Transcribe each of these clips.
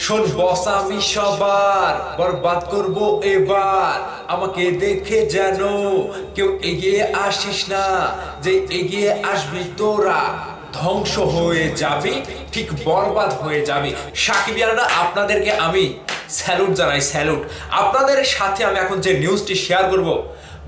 শোন বস, আমি সবার বরবাদ করব এবার। আমাকে দেখে যেন কেউ এগিয়ে আসিস না, যে এগিয়ে আসবি তোরা ধ্বংস হয়ে যাবি, ঠিক বরবাদ হয়ে যাবি। সাকিবিয়ানরা, আপনাদেরকে আমি স্যালুট জানাই, স্যালুট। আপনাদের সাথে আমি এখন যে নিউজটি শেয়ার করব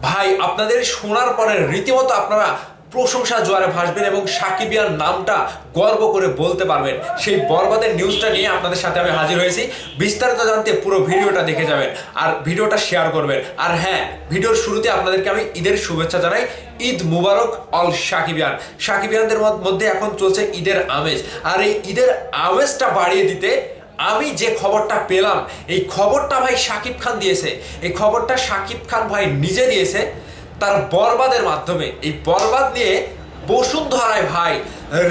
ভাই, আপনাদের শোনার পরে রীতিমতো আপনারা প্রশংসা জোয়ারে ভাসবেন এবং সাকিবিয়ান নামটা গর্ব করে বলতে পারবেন। সেই বরবাদের নিউজটা নিয়ে আপনাদের সাথে আমি হাজির হয়েছি। বিস্তারিত জানতে পুরো ভিডিওটা দেখে যাবেন আর ভিডিওটা শেয়ার করবেন। আর হ্যাঁ, ভিডিওর শুরুতে আপনাদেরকে আমি ঈদের শুভেচ্ছা জানাই। ঈদ মুবারক অল সাকিবিয়ান। সাকিবিয়ানদের মধ্যে এখন চলছে ঈদের আমেজ, আর এই ঈদের আমেজটা বাড়িয়ে দিতে আমি যে খবরটা পেলাম, এই খবরটা ভাই শাকিব খান দিয়েছে। এই খবরটা শাকিব খান ভাই নিজে দিয়েছে তার বরবাদের মাধ্যমে। এই বরবাদ নিয়ে বসুন্ধরায় ভাই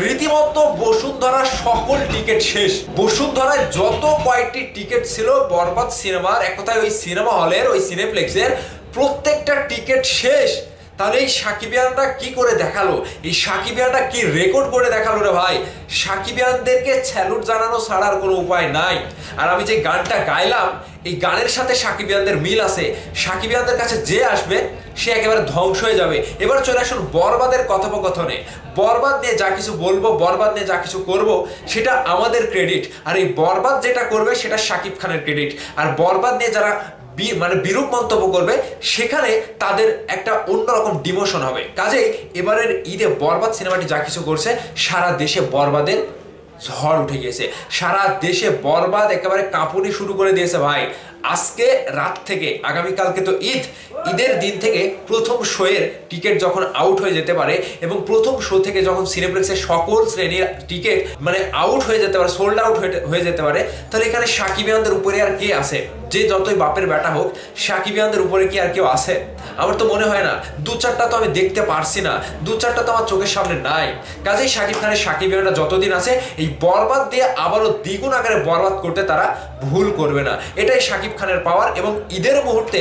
রীতিমতো বসুন্ধরার সকল টিকিট শেষ। বসুন্ধরায় যত কয়েকটি টিকিট ছিল বরবাদ সিনেমার, এক কথায় ওই সিনেমা হলের, ওই সিনেপ্লেক্সের প্রত্যেকটা টিকিট শেষ। তাহলে এই সাকিবিয়ানরা কি করে দেখালো, এই সাকিবিয়ানরা কি রেকর্ড করে দেখালো রে ভাই। সাকিবিয়ানদেরকে স্যালুট জানানো ছাড়ার কোনো উপায় নাই। আর আমি যে গানটা গাইলাম, এই গানের সাথে সাকিবিয়ানদের মিল আছে। সাকিবিয়ানদের কাছে যে আসবে সে একেবারে ধ্বংস হয়ে যাবে। এবার চলে আসুন বরবাদের কথোপকথনে। বরবাদ নিয়ে যা কিছু বলবো, বরবাদ নিয়ে যা কিছু করব, সেটা আমাদের ক্রেডিট। আর এই বরবাদ যেটা করবে সেটা শাকিব খানের ক্রেডিট। আর বরবাদ নিয়ে যারা বিরূপ মন্তব্য করবে, সেখানে তাদের একটা অন্যরকম ডিমোশন হবে। কাজেই এবারের ঈদে বরবাদ সিনেমাটি যা কিছু করছে, সারা দেশে বরবাদের ঝড় উঠে গিয়েছে। সারা দেশে বরবাদ একেবারে কাঁপুনি শুরু করে দিয়েছে ভাই। আজকে রাত থেকে, আগামীকালকে তো ঈদ, ঈদের দিন থেকে প্রথম শোয়ের টিকিট যখন আউট হয়ে যেতে পারে এবং প্রথম শো থেকে যখন সিনেপ্লেক্সের সকল শ্রেণীর টিকিট আউট হয়ে যেতে পারে, সোল্ড আউট হয়ে যেতে পারে, তাহলে এখানে সাকিবিয়ানদের উপরে আর কে আছে? যে যতই বাপের বেটা হোক, সাকিবিয়ানদের উপরে কি আর কেউ আছে? আমার তো মনে হয় না। দু চারটা তো আমি দেখতে পারছি না, দু চারটা তো আমার চোখের সামনে নাই। কাজেই শাকিব খানের সাকিবিয়ানরা যতদিন আছে, এই বরবাদ দিয়ে আবারও দ্বিগুণ আকারে বরবাদ করতে তারা ভুল করবে না। এটাই শাকিব খানের পাওয়ার। এবং ঈদের মুহূর্তে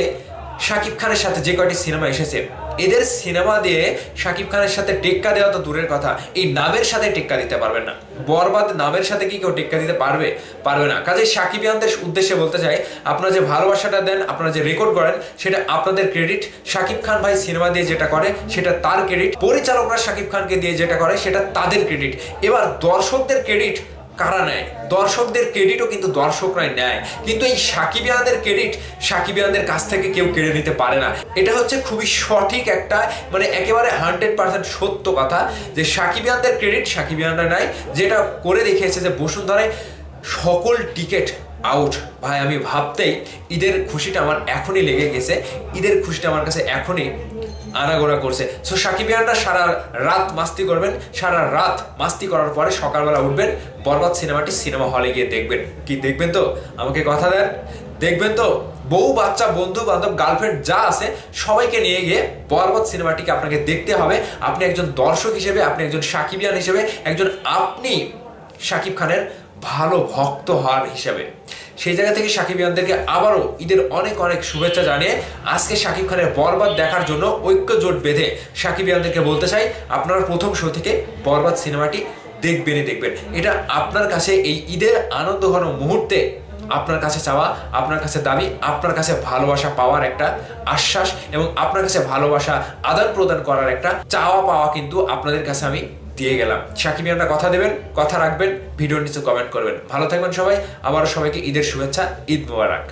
শাকিব খানের সাথে যে কয়টি সিনেমা এসেছে, এদের সিনেমা দিয়ে শাকিব খানের সাথে টেক্কা দেওয়া তো দূরের কথা, এই নামের সাথে টেক্কা দিতে পারবেন না। বরবাদ নামের সাথে কি কেউ টেক্কা দিতে পারবে না। কাজে সাকিবিয়ানদের উদ্দেশ্যে বলতে চাই, আপনারা যে ভালোবাসাটা দেন, আপনারা যে রেকর্ড করেন, সেটা আপনাদের ক্রেডিট। শাকিব খান ভাই সিনেমা দিয়ে যেটা করে সেটা তার ক্রেডিট। পরিচালকরা শাকিব খানকে দিয়ে যেটা করে সেটা তাদের ক্রেডিট। এবার দর্শকদের ক্রেডিট কারা নেয়? দর্শকদের ক্রেডিটও কিন্তু দর্শকরাই নেয়, কিন্তু এই সাকিবিয়ানদের ক্রেডিট সাকিবিয়ানদের কাছ থেকে কেউ কেড়ে নিতে পারে না। এটা হচ্ছে খুবই সঠিক একটা, একেবারে 100% সত্য কথা, যে সাকিবিয়ানদের ক্রেডিট সাকিবিয়ানরা নেয়। যেটা করে দেখিয়েছে যে বসুন্ধরায় সকল টিকিট আউট। ভাই আমি ভাবতেই ঈদের খুশিটা আমার এখনই লেগে গেছে। ঈদের খুশিটা আমার কাছে এখনই আনাগোনা করছে। সো সাকিবিয়ানরা সারা রাত মাস্তি করবেন, সারা রাত মাস্তি করার পরে সকালবেলা উঠবেন, বরবাদ সিনেমাটি সিনেমা হলে গিয়ে দেখবেন। কি দেখবেন তো? আমাকে কথা দেন, দেখবেন তো? বউ বাচ্চা, বন্ধু বান্ধব, গার্লফ্রেন্ড যা আছে সবাইকে নিয়ে গিয়ে বরবাদ সিনেমাটিকে আপনাকে দেখতে হবে। আপনি একজন দর্শক হিসেবে, আপনি একজন সাকিবিয়ান হিসেবে, আপনি শাকিব খানের ভালো ভক্ত হওয়ার হিসাবে। সেই জায়গা থেকে সাকিবিয়ানদেরকে আবারও ঈদের অনেক অনেক শুভেচ্ছা জানিয়ে আজকে শাকিব খানের বরবাদ দেখার জন্য ঐক্য জোট বেঁধে সাকিবিয়ানদেরকে বলতে চাই, আপনারা প্রথম শো থেকে বরবাদ সিনেমাটি দেখবেনই দেখবেন। এটা আপনার কাছে এই ঈদের আনন্দ ঘন মুহূর্তে আপনার কাছে চাওয়া, আপনার কাছে দাবি, আপনার কাছে ভালোবাসা পাওয়ার একটা আশ্বাস এবং আপনার কাছে ভালোবাসা আদান প্রদান করার একটা চাওয়া পাওয়া কিন্তু আপনাদের কাছে আমি দিয়ে গেলাম। সাকিবিয়ানরা কথা দেবেন, কথা রাখবেন, ভিডিওর নিচে কমেন্ট করবেন। ভালো থাকবেন সবাই। আবারও সবাইকে ঈদের শুভেচ্ছা, ঈদ মোবারক।